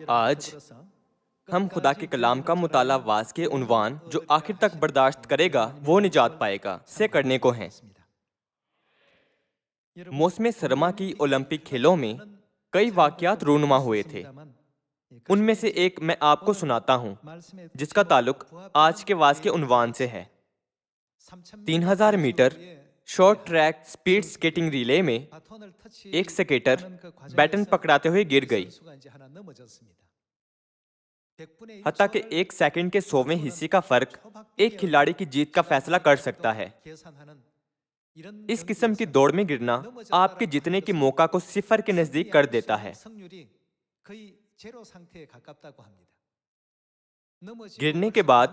آج ہم خدا کے کلام کا مطالعہ واز کے عنوان جو آخر تک برداشت کرے گا وہ نجات پائے گا سے کرنے کو ہیں۔ موسم سرما کی اولمپک کھیلوں میں کئی واقعات رونما ہوئے تھے۔ ان میں سے ایک میں آپ کو سناتا ہوں جس کا تعلق آج کے واز کے عنوان سے ہے۔ 3000 meter short track speed skating relay میں ایک سکیٹر بیٹن پکڑاتے ہوئے گر گئی، حتیٰ کہ ایک سیکنڈ کے 100ویں حصے کا فرق ایک کھلاڑی کی جیت کا فیصلہ کر سکتا ہے۔ اس قسم کی دوڑ میں گرنا آپ کے جیتنے کے موقع کو صفر کے نزدیک کر دیتا ہے۔ گرنے کے بعد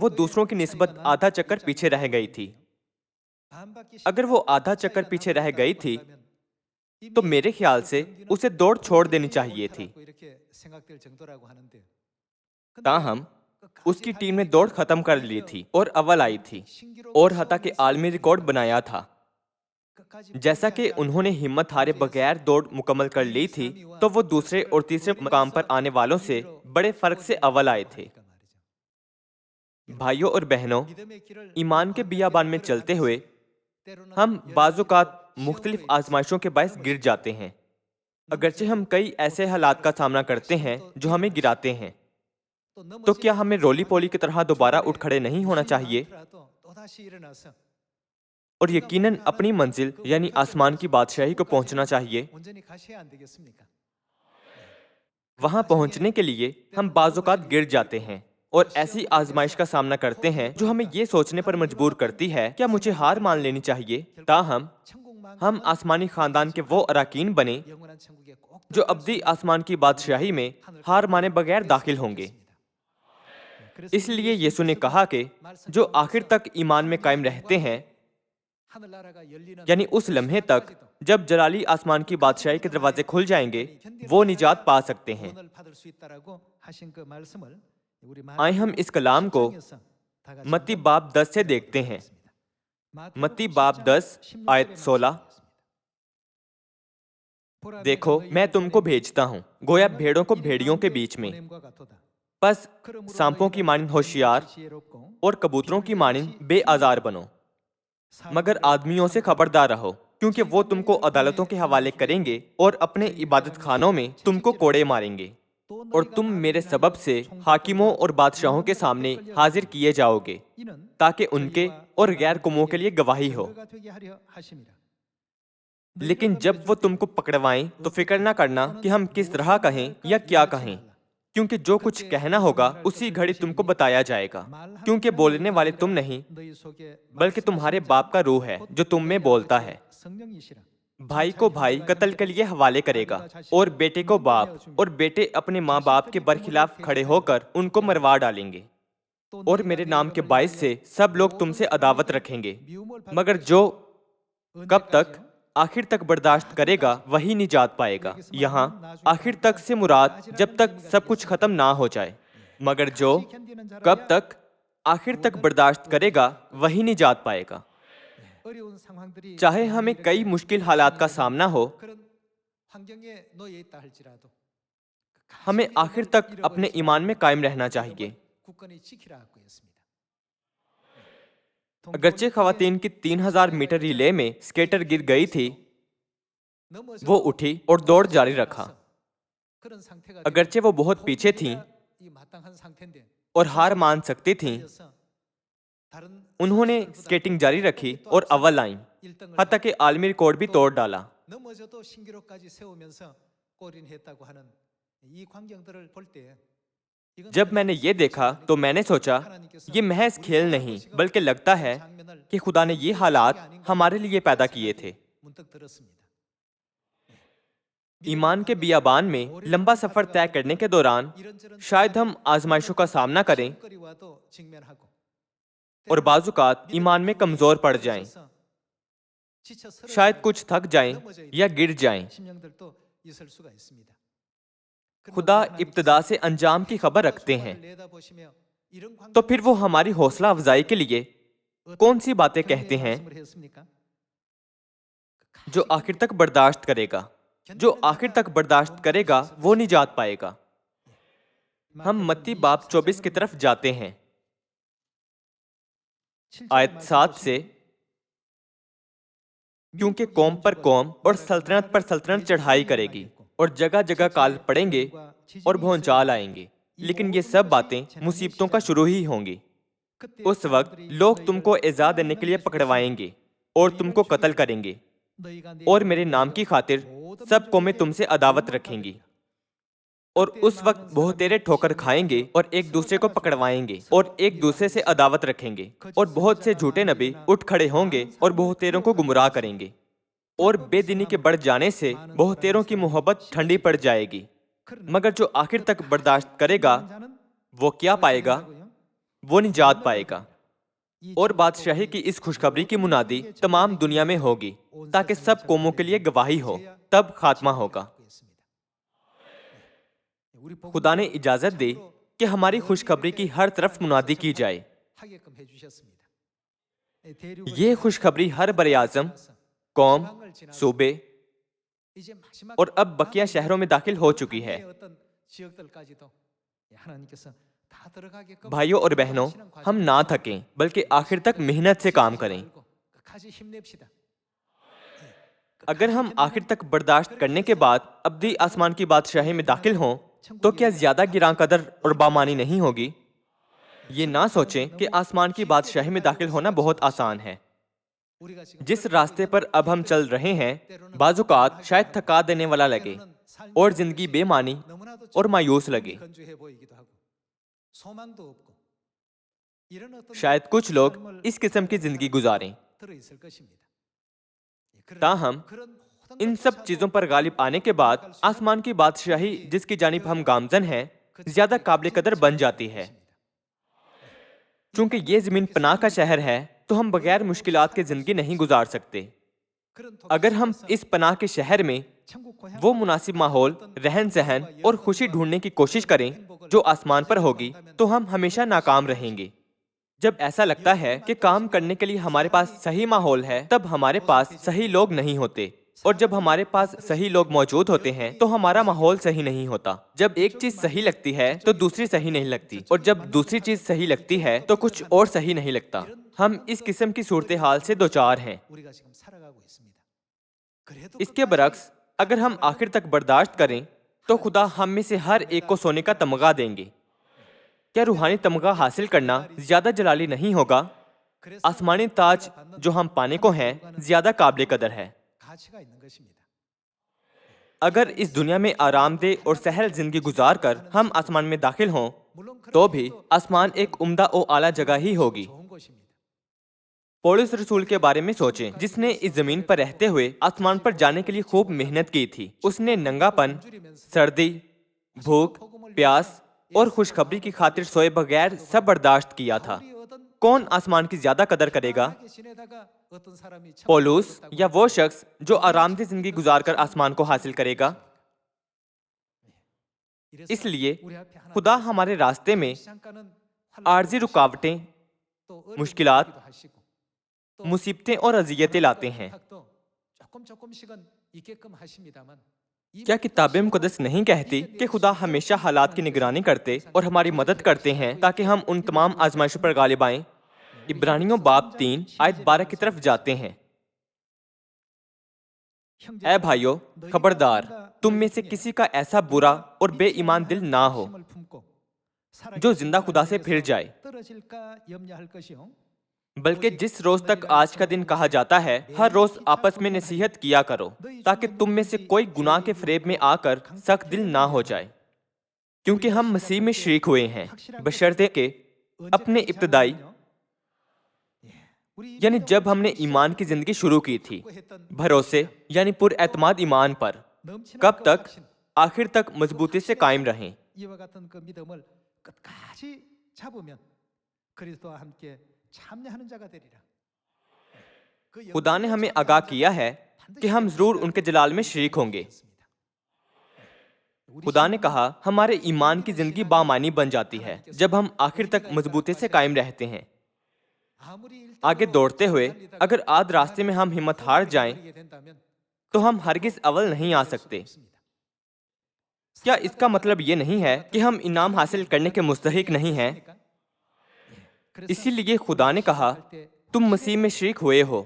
وہ دوسروں کی نسبت آدھا چکر پیچھے رہ گئی تھی۔ اگر وہ آدھا چکر پیچھے رہ گئی تھی تو میرے خیال سے اسے دوڑ چھوڑ دینی چاہیے تھی۔ تاہم اس کی ٹیم نے دوڑ ختم کر لی تھی اور اول آئی تھی اور حتیٰ کہ عالمی ریکارڈ بنایا تھا۔ جیسا کہ انہوں نے ہمت ہارے بغیر دوڑ مکمل کر لی تھی تو وہ دوسرے اور تیسرے مقام پر آنے والوں سے بڑے فرق سے اول آئے تھے۔ بھائیوں اور بہنوں، ایمان کے بیابان میں چلتے ہوئے ہم بعض اوقات مختلف آزمائشوں کے باعث گر جاتے ہیں۔ اگرچہ ہم کئی ایسے حالات کا سامنا کرتے ہیں جو ہمیں گراتے ہیں، تو کیا ہمیں رولی پولی کی طرح دوبارہ اٹھ کھڑے نہیں ہونا چاہیے اور یقیناً اپنی منزل یعنی آسمان کی بادشاہی کو پہنچنا چاہیے؟ وہاں پہنچنے کے لیے ہم بعض اوقات گر جاتے ہیں اور ایسی آزمائش کا سامنا کرتے ہیں جو ہمیں یہ سوچنے پر مجبور کرتی ہے کیا مجھے ہار مان لینی چاہیے، تاہم ہم آسمانی خاندان کے وہ اراکین بنے جو ابدی آسمان کی بادشاہی میں ہار مانے بغیر داخل ہوں گے۔ اس لیے یسوع نے کہا کہ جو آخر تک ایمان میں قائم رہتے ہیں، یعنی اس لمحے تک جب جلالی آسمان کی بادشاہی کے دروازے کھل جائیں گے، وہ نجات پا سکتے ہیں۔ آئیں ہم اس کلام کو متی باب 10 سے دیکھتے ہیں۔ متی باب 10 آیت 16۔ دیکھو میں تم کو بھیجتا ہوں گویا بھیڑوں کو بھیڑیوں کے بیچ میں، پس سانپوں کی مانند ہوشیار اور کبوتروں کی مانند بے آزار بنو، مگر آدمیوں سے خبردار رہو، کیونکہ وہ تم کو عدالتوں کے حوالے کریں گے اور اپنے عبادت خانوں میں تم کو کوڑے ماریں گے، اور تم میرے سبب سے حاکموں اور بادشاہوں کے سامنے حاضر کیے جاؤ گے تاکہ ان کے اور غیر قوموں کے لیے گواہی ہو۔ لیکن جب وہ تم کو پکڑوائیں تو فکر نہ کرنا کہ ہم کس طرح کہیں یا کیا کہیں، کیونکہ جو کچھ کہنا ہوگا اسی گھڑی تم کو بتایا جائے گا، کیونکہ بولنے والے تم نہیں بلکہ تمہارے باپ کا روح ہے جو تم میں بولتا ہے۔ بھائی کو بھائی قتل کے لیے حوالے کرے گا اور بیٹے کو باپ، اور بیٹے اپنے ماں باپ کے برخلاف کھڑے ہو کر ان کو مروا ڈالیں گے، اور میرے نام کے باعث سے سب لوگ تم سے عداوت رکھیں گے، مگر جو کب تک آخر تک برداشت کرے گا وہی نجات پائے گا۔ یہاں آخر تک سے مراد جب تک سب کچھ ختم نہ ہو جائے، مگر جو کب تک آخر تک برداشت کرے گا وہی نجات پائے گا۔ چاہے ہمیں کئی مشکل حالات کا سامنا ہو، ہمیں آخر تک اپنے ایمان میں قائم رہنا چاہیے۔ اگرچہ خواتین کی 3000 میٹر ریلے میں سکیٹر گر گئی تھی، وہ اٹھی اور دوڑ جاری رکھا۔ اگرچہ وہ بہت پیچھے تھیں اور ہار مان سکتی تھیں، انہوں نے سکیٹنگ جاری رکھی اور اول آئیں، حتیٰ کہ عالمی ریکارڈ بھی توڑ ڈالا۔ جب میں نے یہ دیکھا تو میں نے سوچا یہ محض کھیل نہیں بلکہ لگتا ہے کہ خدا نے یہ حالات ہمارے لیے پیدا کیے تھے۔ ایمان کے بیابان میں لمبا سفر طے کرنے کے دوران شاید ہم آزمائشوں کا سامنا کریں اور بعض اوقات ایمان میں کمزور پڑ جائیں، شاید کچھ تھک جائیں یا گر جائیں۔ خدا ابتدا سے انجام کی خبر رکھتے ہیں، تو پھر وہ ہماری حوصلہ افزائی کے لیے کون سی باتیں کہتے ہیں؟ جو آخر تک برداشت کرے گا، جو آخر تک برداشت کرے گا وہ نجات پائے گا۔ ہم متی باب 24 کی طرف جاتے ہیں، آیت 7 سے، کیونکہ قوم پر قوم اور سلطنت پر سلطنت چڑھائی کرے گی اور جگہ جگہ کال پڑیں گے اور بھونچال آئیں گے، لیکن یہ سب باتیں مصیبتوں کا شروع ہی ہوں گی۔ اس وقت لوگ تم کو ایذا دینے کے لیے پکڑوائیں گے اور تم کو قتل کریں گے، اور میرے نام کی خاطر سب قومیں تم سے عداوت رکھیں گی، اور اس وقت بہتیرے ٹھوکر کھائیں گے اور ایک دوسرے کو پکڑوائیں گے اور ایک دوسرے سے عداوت رکھیں گے، اور بہت سے جھوٹے نبی اٹھ کھڑے ہوں گے اور بہتیروں کو گمراہ کریں گے، اور بے دینی کے بڑھ جانے سے بہتیروں کی محبت ٹھنڈی پڑ جائے گی، مگر جو آخر تک برداشت کرے گا وہ کیا پائے گا؟ وہ نجات پائے گا۔ اور بادشاہی کی اس خوشخبری کی منادی تمام دنیا میں ہوگی تاکہ سب قوموں کے لیے گواہی ہو، تب خاتمہ ہوگا۔ خدا نے اجازت دی کہ ہماری خوشخبری کی ہر طرف منادی کی جائے۔ یہ خوشخبری ہر بر اعظم، قوم، صوبے اور اب بقیہ شہروں میں داخل ہو چکی ہے۔ بھائیوں اور بہنوں، ہم نہ تھکیں بلکہ آخر تک محنت سے کام کریں۔ اگر ہم آخر تک برداشت کرنے کے بعد ابدی آسمان کی بادشاہی میں داخل ہوں تو کیا زیادہ گراں قدر اور بامانی نہیں ہوگی؟ یہ نہ سوچیں کہ آسمان کی بادشاہی میں داخل ہونا بہت آسان ہے۔ جس راستے پر اب ہم چل رہے ہیں بعض اوقات شاید تھکا دینے والا لگے اور زندگی بے معنی اور مایوس لگے۔ شاید کچھ لوگ اس قسم کی زندگی گزاریں، تاہم ان سب چیزوں پر غالب آنے کے بعد آسمان کی بادشاہی جس کی جانب ہم گامزن ہیں زیادہ قابل قدر بن جاتی ہے۔ چونکہ یہ زمین پناہ کا شہر ہے تو ہم بغیر مشکلات کے زندگی نہیں گزار سکتے۔ اگر ہم اس پناہ کے شہر میں وہ مناسب ماحول، رہن سہن اور خوشی ڈھونڈنے کی کوشش کریں جو آسمان پر ہوگی تو ہم ہمیشہ ناکام رہیں گے۔ جب ایسا لگتا ہے کہ کام کرنے کے لیے ہمارے پاس صحیح ماحول ہے تب ہمارے پاس صحیح لوگ نہیں ہوتے، اور جب ہمارے پاس صحیح لوگ موجود ہوتے ہیں تو ہمارا ماحول صحیح نہیں ہوتا۔ جب ایک چیز صحیح لگتی ہے تو دوسری صحیح نہیں لگتی، اور جب دوسری چیز صحیح لگتی ہے تو کچھ اور صحیح نہیں لگتا۔ ہم اس قسم کی صورتحال سے دوچار ہیں۔ اس کے برعکس اگر ہم آخر تک برداشت کریں تو خدا ہم میں سے ہر ایک کو سونے کا تمغہ دیں گے۔ کیا روحانی تمغہ حاصل کرنا زیادہ جلالی نہیں ہوگا؟ آسمانی تاج جو ہم پانے کو ہیں زیادہ قابل قدر ہے۔ اگر اس دنیا میں آرام دہ اور سہل زندگی گزار کر ہم آسمان میں داخل ہوں تو بھی آسمان ایک عمدہ و اعلیٰ جگہ ہی ہوگی۔ پولس رسول کے بارے میں سوچیں جس نے اس زمین پر رہتے ہوئے آسمان پر جانے کے لیے خوب محنت کی تھی۔ اس نے ننگا پن، سردی، بھوک، پیاس اور خوشخبری کی خاطر سوئے بغیر سب برداشت کیا تھا۔ کون آسمان کی زیادہ قدر کرے گا؟ پولس یا وہ شخص جو آرام دہ زندگی گزار کر آسمان کو حاصل کرے گا؟ اس لیے خدا ہمارے راستے میں عارضی رکاوٹیں، مشکلات، مصیبتیں اور اذیتیں لاتے ہیں۔ کیا کتاب مقدس نہیں کہتی کہ خدا ہمیشہ حالات کی نگرانی کرتے اور ہماری مدد کرتے ہیں تاکہ ہم ان تمام آزمائشوں پر غالب آئیں؟ عبرانیوں باب 3 آیت 12 کی طرف جاتے ہیں۔ اے بھائیو، خبردار، تم میں سے کسی کا ایسا برا اور بے ایمان دل نہ ہو جو زندہ خدا سے پھر جائے، بلکہ جس روز تک آج کا دن کہا جاتا ہے ہر روز آپس میں نصیحت کیا کرو تاکہ تم میں سے کوئی گناہ کے فریب میں آ کر سخت دل نہ ہو جائے، کیونکہ ہم مسیح میں شریک ہوئے ہیں، بشرطے کہ اپنے ابتدائی یعنی جب ہم نے ایمان کی زندگی شروع کی تھی بھروسے یعنی پر اعتماد ایمان پر کب تک آخر تک مضبوطی سے قائم رہیں۔ خدا نے ہمیں آگاہ کیا ہے کہ ہم ضرور ان کے جلال میں شریک ہوں گے۔ خدا نے کہا ہمارے ایمان کی زندگی بامانی بن جاتی ہے جب ہم آخر تک مضبوطی سے قائم رہتے ہیں۔ آگے دوڑتے ہوئے اگر آدھ راستے میں ہم ہمت ہار جائیں تو ہم ہرگز اول نہیں آ سکتے۔ کیا اس کا مطلب یہ نہیں ہے کہ ہم انعام حاصل کرنے کے مستحق نہیں ہیں؟ اسی لیے خدا نے کہا تم مسیح میں شریک ہوئے ہو،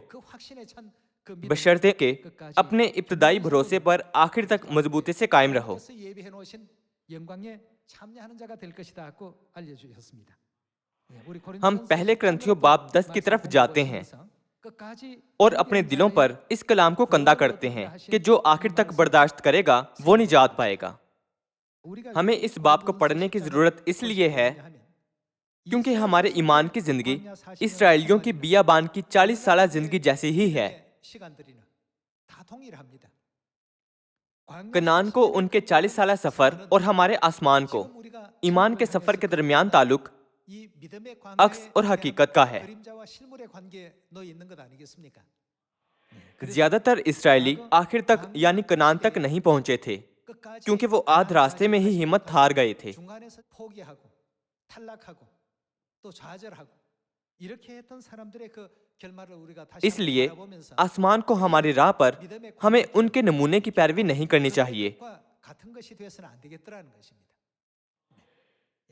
بشرطے کہ اپنے ابتدائی بھروسے پر آخر تک مضبوطی سے قائم رہو۔ ہم پہلے کرنتھیوں باب 10 کی طرف جاتے ہیں اور اپنے دلوں پر اس کلام کو کندہ کرتے ہیں کہ جو آخر تک برداشت کرے گا وہ نجات پائے گا۔ ہمیں اس باب کو پڑھنے کی ضرورت اس لیے ہے کیونکہ ہمارے ایمان کی زندگی اسرائیلیوں کی بیابان کی 40 سالہ زندگی جیسی ہی ہے۔ کنعان کو ان کے 40 سالہ سفر اور ہمارے آسمان کو ایمان کے سفر کے درمیان تعلق عکس اور حقیقت کا ہے۔ زیادہ تر اسرائیلی آخر تک یعنی کنعان تک نہیں پہنچے تھے کیونکہ وہ آدھ راستے میں ہی ہمت ہار گئے تھے۔ اس لیے آسمان کو ہماری راہ پر ہمیں ان کے نمونے کی پیروی نہیں کرنی چاہیے۔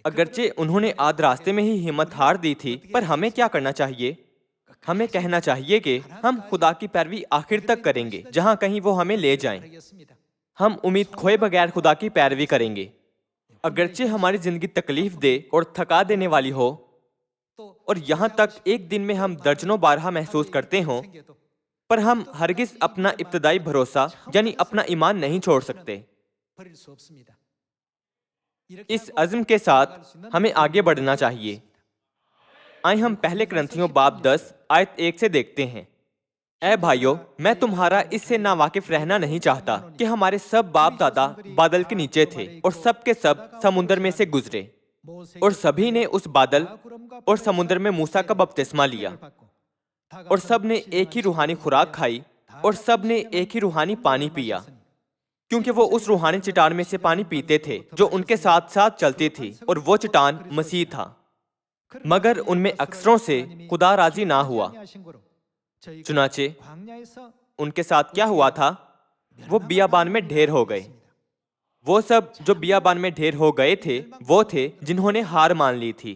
اگرچہ انہوں نے آدھ راستے میں ہی ہمت ہار دی تھی، پر ہمیں کیا کرنا چاہیے؟ ہمیں کہنا چاہیے کہ ہم خدا کی پیروی آخر تک کریں گے جہاں کہیں وہ ہمیں لے جائیں۔ ہم امید کھوئے بغیر خدا کی پیروی کریں گے، اگرچہ ہماری زندگی تکلیف دہ اور تھکا دینے والی ہو اور یہاں تک ایک دن میں ہم درجنوں بارہا محسوس کرتے ہوں، پر ہم ہرگز اپنا ابتدائی بھروسہ یعنی اپنا ایمان نہیں چھوڑ سکتے۔ اس عزم کے ساتھ ہمیں آگے بڑھنا چاہیے۔ آئیں ہم پہلے کرنتھیوں باب 10 آیت 1 سے دیکھتے ہیں۔ اے بھائیو، میں تمہارا اس سے ناواقف رہنا نہیں چاہتا کہ ہمارے سب باپ دادا بادل کے نیچے تھے اور سب کے سب سمندر میں سے گزرے، اور سبھی نے اس بادل اور سمندر میں موسیٰ کا بپتسمہ لیا، اور سب نے ایک ہی روحانی خوراک کھائی، اور سب نے ایک ہی روحانی پانی پیا، کیونکہ وہ اس روحانی چٹان میں سے پانی پیتے تھے جو ان کے ساتھ ساتھ چلتی تھی، اور وہ چٹان مسیح تھا۔ مگر ان میں اکثروں سے خدا راضی نہ ہوا، چنانچہ ان کے ساتھ کیا ہوا تھا؟ وہ بیابان میں ڈھیر ہو گئے۔ وہ سب جو بیابان میں ڈھیر ہو گئے تھے وہ تھے جنہوں نے ہار مان لی تھی۔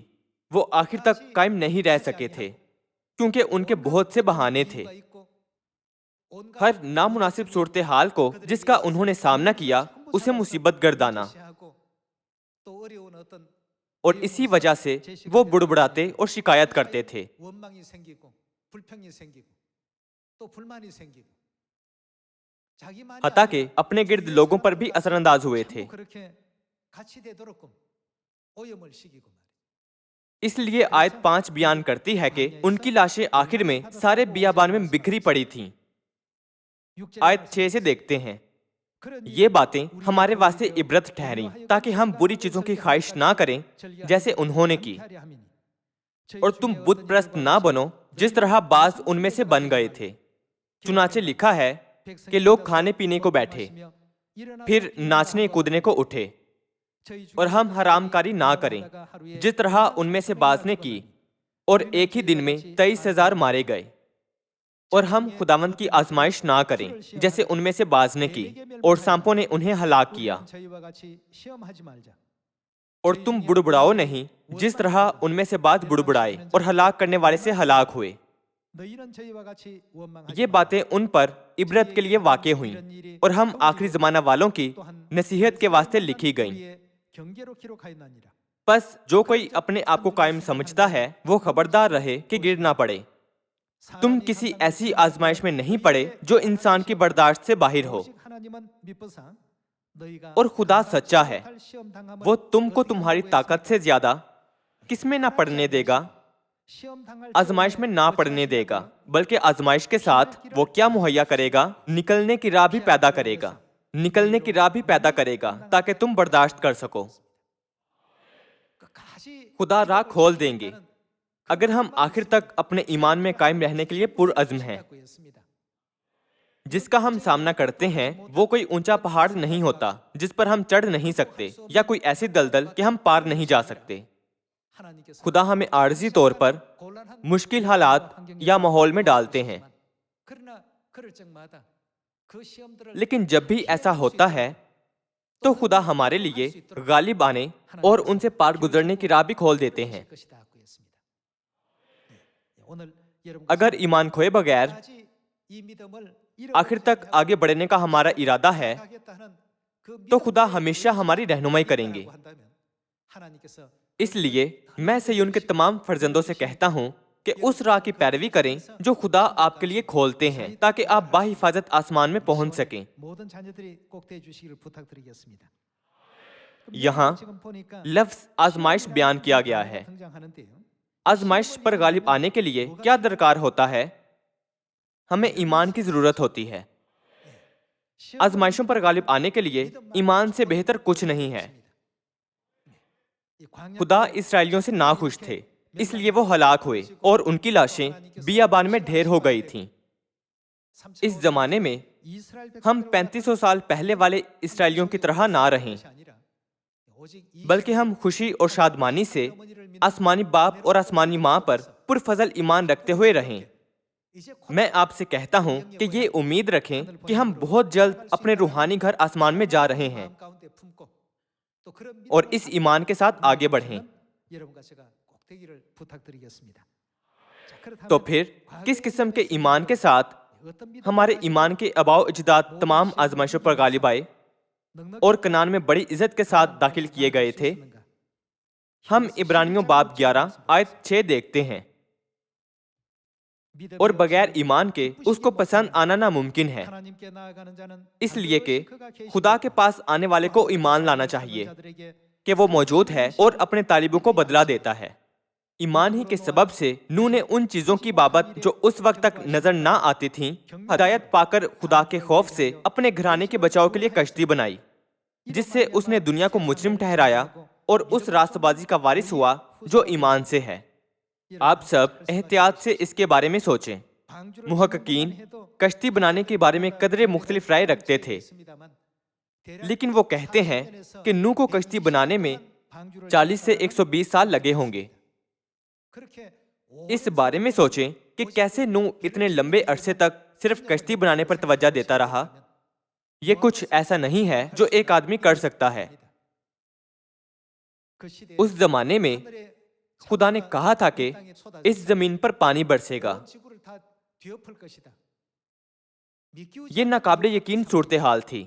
وہ آخر تک قائم نہیں رہ سکے تھے کیونکہ ان کے بہت سے بہانے تھے۔ ہر نامناسب صورتحال کو جس کا انہوں نے سامنا کیا اسے مصیبت گردانا، اور اسی وجہ سے وہ بڑبڑاتے اور شکایت کرتے تھے۔ حتیٰ کہ اپنے گرد لوگوں پر بھی اثر انداز ہوئے تھے۔ اس لیے آیت 5 بیان کرتی ہے کہ ان کی لاشیں آخر میں سارے بیابان میں بکھری پڑی تھیں۔ آیت 6 سے دیکھتے ہیں۔ یہ باتیں ہمارے واسطے عبرت ٹھہریں تاکہ ہم بری چیزوں کی خواہش نہ کریں جیسے انہوں نے کی، اور تم بت پرست نہ بنو جس طرح بعض ان میں سے بن گئے تھے۔ چنانچہ لکھا ہے کہ لوگ کھانے پینے کو بیٹھے، پھر ناچنے کودنے کو اٹھے، اور ہم حرام کاری نہ کریں جس طرح ان میں سے بعض نے کی، اور ایک ہی دن میں 23,000 مارے گئے۔ اور ہم خداوند کی آزمائش نہ کریں جیسے ان میں سے بعض نے کی، اور سانپوں نے انہیں ہلاک کیا۔ اور تم بڑبڑاؤ نہیں جس طرح ان میں سے بعض بڑبڑائے اور ہلاک کرنے والے سے ہلاک ہوئے۔ یہ باتیں ان پر عبرت کے لیے واقع ہوئیں، اور ہم آخری زمانہ والوں کی نصیحت کے واسطے لکھی گئیں۔ پس جو کوئی اپنے آپ کو قائم سمجھتا ہے وہ خبردار رہے کہ گر نہ پڑے۔ تم کسی ایسی آزمائش میں نہیں پڑے جو انسان کی برداشت سے باہر ہو، اور خدا سچا ہے، وہ تم کو تمہاری طاقت سے زیادہ کس میں نہ پڑنے دے گا؟ آزمائش میں نہ پڑنے دے گا، بلکہ آزمائش کے ساتھ وہ کیا مہیا کرے گا؟ نکلنے کی راہ بھی پیدا کرے گا، نکلنے کی راہ بھی پیدا کرے گا تاکہ تم برداشت کر سکو۔ خدا راہ کھول دیں گے اگر ہم آخر تک اپنے ایمان میں قائم رہنے کے لیے پرعزم ہیں۔ جس کا ہم سامنا کرتے ہیں وہ کوئی اونچا پہاڑ نہیں ہوتا جس پر ہم چڑھ نہیں سکتے، یا کوئی ایسی دلدل کہ ہم پار نہیں جا سکتے۔ خدا ہمیں عارضی طور پر مشکل حالات یا ماحول میں ڈالتے ہیں، لیکن جب بھی ایسا ہوتا ہے تو خدا ہمارے لیے غالب آنے اور ان سے پار گزرنے کی راہ بھی کھول دیتے ہیں۔ اگر ایمان کھوئے بغیر آخر تک آگے بڑھنے کا ہمارا ارادہ ہے تو خدا ہمیشہ ہماری رہنمائی کریں گے۔ اس لیے میں سیون کے تمام فرزندوں سے کہتا ہوں کہ اس راہ کی پیروی کریں جو خدا آپ کے لیے کھولتے ہیں تاکہ آپ باحفاظت آسمان میں پہنچ سکیں۔ یہاں لفظ آزمائش بیان کیا گیا ہے۔ آزمائش پر غالب آنے کے لیے کیا درکار ہوتا ہے؟ ہمیں ایمان کی ضرورت ہوتی ہے۔ آزمائشوں پر غالب آنے کے لیے ایمان سے بہتر کچھ نہیں ہے۔ خدا اسرائیلیوں سے ناخوش تھے، اس لیے وہ ہلاک ہوئے اور ان کی لاشیں بیابان میں ڈھیر ہو گئی تھیں۔ اس زمانے میں ہم 3500 سال پہلے والے اسرائیلیوں کی طرح نہ رہیں، بلکہ ہم خوشی اور شادمانی سے آسمانی باپ اور آسمانی ماں پر پرفضل ایمان رکھتے ہوئے رہیں۔ میں آپ سے کہتا ہوں کہ یہ امید رکھیں کہ ہم بہت جلد اپنے روحانی گھر آسمان میں جا رہے ہیں اور اس ایمان کے ساتھ آگے بڑھیں۔ تو پھر کس قسم کے ایمان کے ساتھ ہمارے ایمان کے آباء و اجداد تمام آزمائشوں پر غالب آئے اور کنعان میں بڑی عزت کے ساتھ داخل کیے گئے تھے؟ ہم عبرانیوں باب 11 آیت 6 دیکھتے ہیں۔ اور بغیر ایمان کے اس کو پسند آنا ناممکن ہے، اس لیے کہ خدا کے پاس آنے والے کو ایمان لانا چاہیے کہ وہ موجود ہے اور اپنے طالبوں کو بدلہ دیتا ہے۔ ایمان ہی کے سبب سے نوح نے ان چیزوں کی بابت جو اس وقت تک نظر نہ آتی تھیں ہدایت پا کر خدا کے خوف سے اپنے گھرانے کے بچاؤ کے لیے کشتی بنائی، جس سے اس نے دنیا کو مجرم ٹھہرایا اور اس راست بازی کا وارث ہوا جو ایمان سے ہے۔ آپ سب احتیاط سے اس کے بارے میں سوچیں۔ محققین کشتی بنانے کے بارے میں قدرے مختلف رائے رکھتے تھے، لیکن وہ کہتے ہیں کہ نوح کو کشتی بنانے میں 40 سے 120 سال لگے ہوں گے۔ اس بارے میں سوچیں کہ کیسے نوح اتنے لمبے عرصے تک صرف کشتی بنانے پر توجہ دیتا رہا۔ یہ کچھ ایسا نہیں ہے جو ایک آدمی کر سکتا ہے۔ اس زمانے میں خدا نے کہا تھا کہ اس زمین پر پانی برسے گا۔ یہ ناقابل یقین صورتحال تھی۔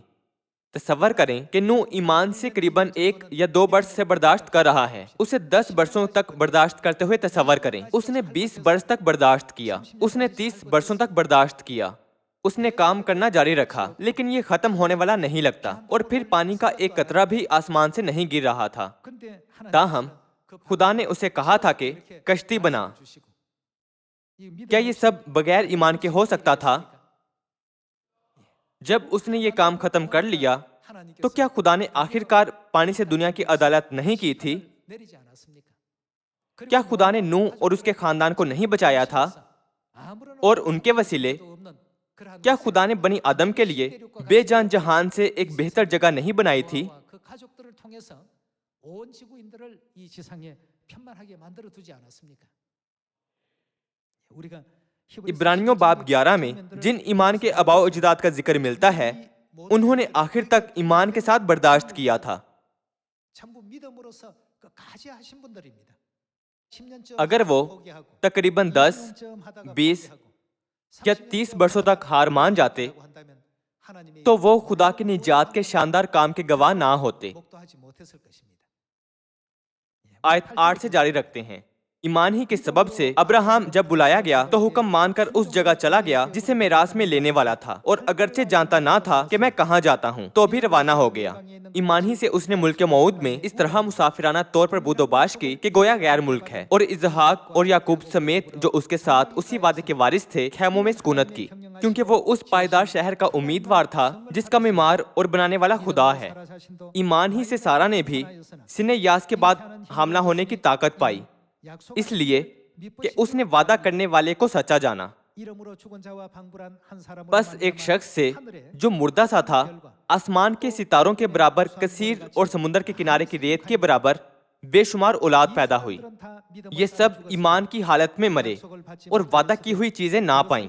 تصور کریں کہ نوح ایمان سے قریباً 1 یا 2 برس سے برداشت کر رہا ہے۔ اسے 10 برسوں تک برداشت کرتے ہوئے تصور کریں۔ اس نے 20 برس تک برداشت کیا۔ اس نے 30 برسوں تک برداشت کیا۔ اس نے کام کرنا جاری رکھا، لیکن یہ ختم ہونے والا نہیں لگتا، اور پھر پانی کا ایک قطرہ بھی آسمان سے نہیں گر رہا تھا۔ تاہم خدا نے اسے کہا تھا کہ کشتی بنا۔ کیا یہ سب بغیر ایمان کے ہو سکتا تھا؟ جب اس نے یہ کام ختم کر لیا تو کیا خدا نے آخر کار پانی سے دنیا کی عدالت نہیں کی تھی؟ کیا خدا نے نوح اور اس کے خاندان کو نہیں بچایا تھا؟ اور ان کے وسیلے کیا خدا نے بنی آدم کے لیے بے جان جہان سے ایک بہتر جگہ نہیں بنائی تھی؟ عبرانیوں باب 11 میں جن ایمان کے آباء و اجداد کا ذکر ملتا ہے، انہوں نے آخر تک ایمان کے ساتھ برداشت کیا تھا۔ اگر وہ تقریباً 10، 20 یا 30 برسوں تک ہار مان جاتے تو وہ خدا کے نجات کے شاندار کام کے گواہ نہ ہوتے۔ آیت 8 سے جاری رکھتے ہیں۔ ایمان ہی کے سبب سے ابراہم جب بلایا گیا تو حکم مان کر اس جگہ چلا گیا جسے میراث میں لینے والا تھا، اور اگرچہ جانتا نہ تھا کہ میں کہاں جاتا ہوں تو بھی روانہ ہو گیا۔ ایمان ہی سے اس نے ملک موعود میں اس طرح مسافرانہ طور پر بود و باش کی کہ گویا غیر ملک ہے، اور اسحاق اور یعقوب سمیت جو اس کے ساتھ اسی وعدے کے وارث تھے خیموں میں سکونت کی، کیونکہ وہ اس پائیدار شہر کا امیدوار تھا جس کا معمار اور بنانے والا خدا ہے۔ ایمان ہی سے سارا نے بھی سن یاس کے بعد حاملہ ہونے کی طاقت پائی، اس لیے کہ اس نے وعدہ کرنے والے کو سچا جانا۔ بس ایک شخص سے جو مردہ سا تھا، آسمان کے ستاروں کے برابر کثیر اور سمندر کے کنارے کی ریت کے برابر بے شمار اولاد پیدا ہوئی۔ یہ سب ایمان کی حالت میں مرے اور وعدہ کی ہوئی چیزیں نہ پائیں۔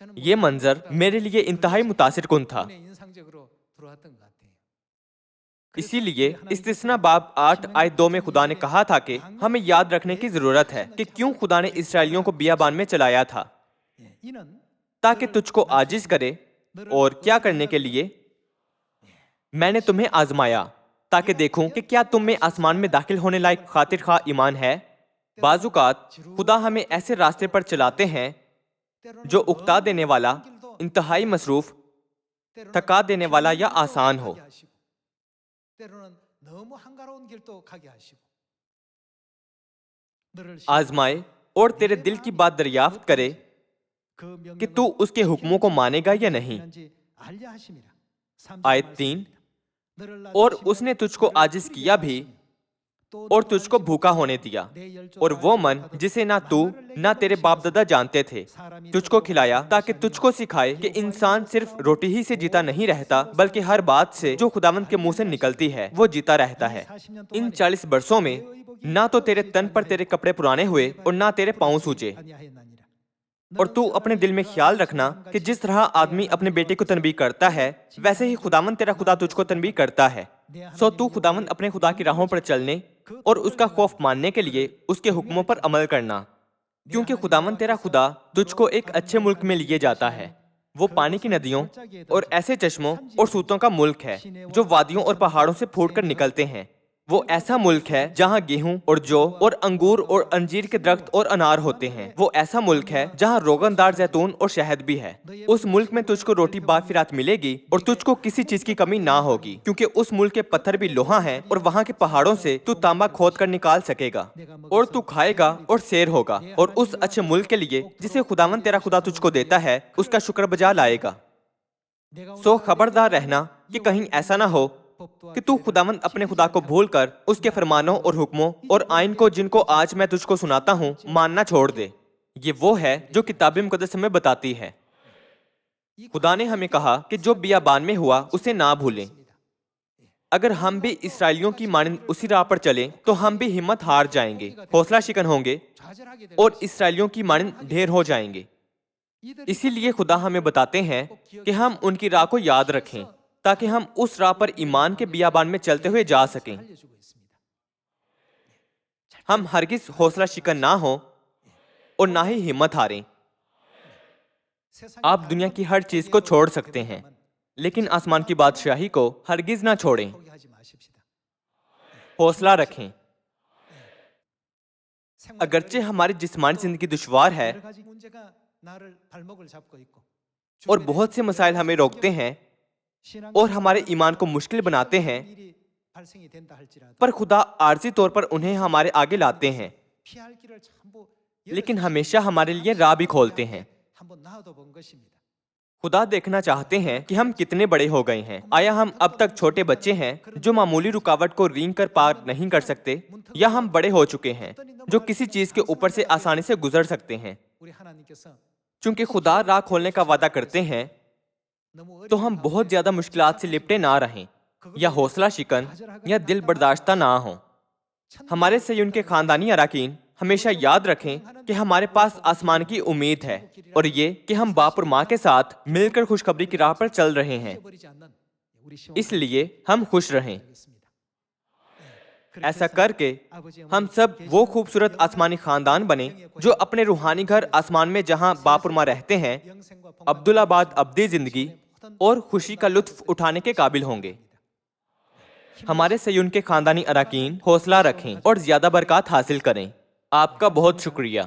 یہ منظر میرے لیے انتہائی متاثر کن تھا۔ اسی لیے استثنا باب 8 آیت 2 میں خدا نے کہا تھا کہ ہمیں یاد رکھنے کی ضرورت ہے کہ کیوں خدا نے اسرائیلیوں کو بیابان میں چلایا تھا، تاکہ تجھ کو عاجز کرے، اور کیا کرنے کے لیے؟ میں نے تمہیں آزمایا تاکہ دیکھوں کہ کیا تم میں آسمان میں داخل ہونے لائق خاطر خواہ ایمان ہے۔ بعض اوقات خدا ہمیں ایسے راستے پر چلاتے ہیں جو اکتا دینے والا، انتہائی مصروف، تھکا دینے والا یا آسان ہو۔ آزمائے اور تیرے دل کی بات دریافت کرے کہ تو اس کے حکموں کو مانے گا یا نہیں۔ آیت 3، اور اس نے تجھ کو عاجز کیا بھی اور تجھ کو بھوکا ہونے دیا، اور وہ من جسے نہ تو نہ تیرے باپ دادا جانتے تھے تجھ کو کھلایا، تاکہ تجھ کو سکھائے کہ انسان صرف روٹی ہی سے جیتا نہیں رہتا بلکہ ہر بات سے جو خداوند کے منہ سے نکلتی ہے وہ جیتا رہتا ہے۔ ان 40 برسوں میں نہ تو تیرے تن پر تیرے کپڑے پرانے ہوئے اور نہ تیرے پاؤں سوجے۔ اور تو اپنے دل میں خیال رکھنا کہ جس طرح آدمی اپنے بیٹے کو تنبیہ کرتا ہے ویسے ہی خداوند تیرا خدا تجھ کو تنبیہ کرتا ہے۔ سو تو خداوند اپنے خدا کی راہوں پر چلنے اور اس کا خوف ماننے کے لیے اس کے حکموں پر عمل کرنا، کیونکہ خداوند تیرا خدا تجھ کو ایک اچھے ملک میں لیے جاتا ہے۔ وہ پانی کی ندیوں اور ایسے چشموں اور سوتوں کا ملک ہے جو وادیوں اور پہاڑوں سے پھوٹ کر نکلتے ہیں۔ وہ ایسا ملک ہے جہاں گیہوں اور جو اور انگور اور انجیر کے درخت اور انار ہوتے ہیں۔ وہ ایسا ملک ہے جہاں روغن دار زیتون اور شہد بھی ہے۔ اس ملک میں تجھ کو روٹی بافرات ملے گی اور تجھ کو کسی چیز کی کمی نہ ہوگی، کیونکہ اس ملک کے پتھر بھی لوہا ہیں اور وہاں کے پہاڑوں سے تو تانبا کھود کر نکال سکے گا، اور تو کھائے گا اور سیر ہوگا، اور اس اچھے ملک کے لیے جسے خداوند تیرا خدا تجھ کو دیتا ہے اس کا شکر بجا لائے گا۔ سو خبردار رہنا کہ کہیں ایسا نہ ہو کہ تو خداوند اپنے خدا کو بھول کر اس کے فرمانوں اور حکموں اور آئین کو جن کو آج میں تجھ کو سناتا ہوں ماننا چھوڑ دے۔ یہ وہ ہے جو کتاب مقدس ہمیں بتاتی ہے۔ خدا نے ہمیں کہا کہ جو بیابان میں ہوا اسے نہ بھولیں۔ اگر ہم بھی اسرائیلیوں کی مانند اسی راہ پر چلیں تو ہم بھی ہمت ہار جائیں گے، حوصلہ شکن ہوں گے اور اسرائیلیوں کی مانند ڈھیر ہو جائیں گے۔ اسی لیے خدا ہمیں بتاتے ہیں کہ ہم ان کی راہ کو یاد رکھیں تاکہ ہم اس راہ پر ایمان کے بیابان میں چلتے ہوئے جا سکیں۔ ہم ہرگز حوصلہ شکن نہ ہوں اور نہ ہی ہمت ہاریں۔ آپ دنیا کی ہر چیز کو چھوڑ سکتے ہیں لیکن آسمان کی بادشاہی کو ہرگز نہ چھوڑیں۔ حوصلہ رکھیں۔ اگرچہ ہماری جسمانی زندگی دشوار ہے اور بہت سے مسائل ہمیں روکتے ہیں اور ہمارے ایمان کو مشکل بناتے ہیں، پر خدا عارضی طور پر انہیں ہمارے آگے لاتے ہیں، لیکن ہمیشہ ہمارے لیے راہ بھی کھولتے ہیں۔ خدا دیکھنا چاہتے ہیں کہ ہم کتنے بڑے ہو گئے ہیں۔ آیا ہم اب تک چھوٹے بچے ہیں جو معمولی رکاوٹ کو رینگ کر پار نہیں کر سکتے، یا ہم بڑے ہو چکے ہیں جو کسی چیز کے اوپر سے آسانی سے گزر سکتے ہیں؟ چونکہ خدا راہ کھولنے کا وعدہ کرتے ہیں تو ہم بہت زیادہ مشکلات سے لپٹے نہ رہیں، یا حوصلہ شکن یا دل برداشتہ نہ ہوں۔ ہمارے صیون کے خاندانی اراکین ہمیشہ یاد رکھیں کہ ہمارے پاس آسمان کی امید ہے، اور یہ کہ ہم باپ اور ماں کے ساتھ مل کر خوشخبری کی راہ پر چل رہے ہیں، اس لیے ہم خوش رہیں۔ ایسا کر کے ہم سب وہ خوبصورت آسمانی خاندان بنیں جو اپنے روحانی گھر آسمان میں جہاں باپ اور ماں رہتے ہیں عبدالآباد ابدی زندگی اور خوشی کا لطف اٹھانے کے قابل ہوں گے۔ ہمارے صیون کے خاندانی اراکین حوصلہ رکھیں اور زیادہ برکات حاصل کریں۔ آپ کا بہت شکریہ۔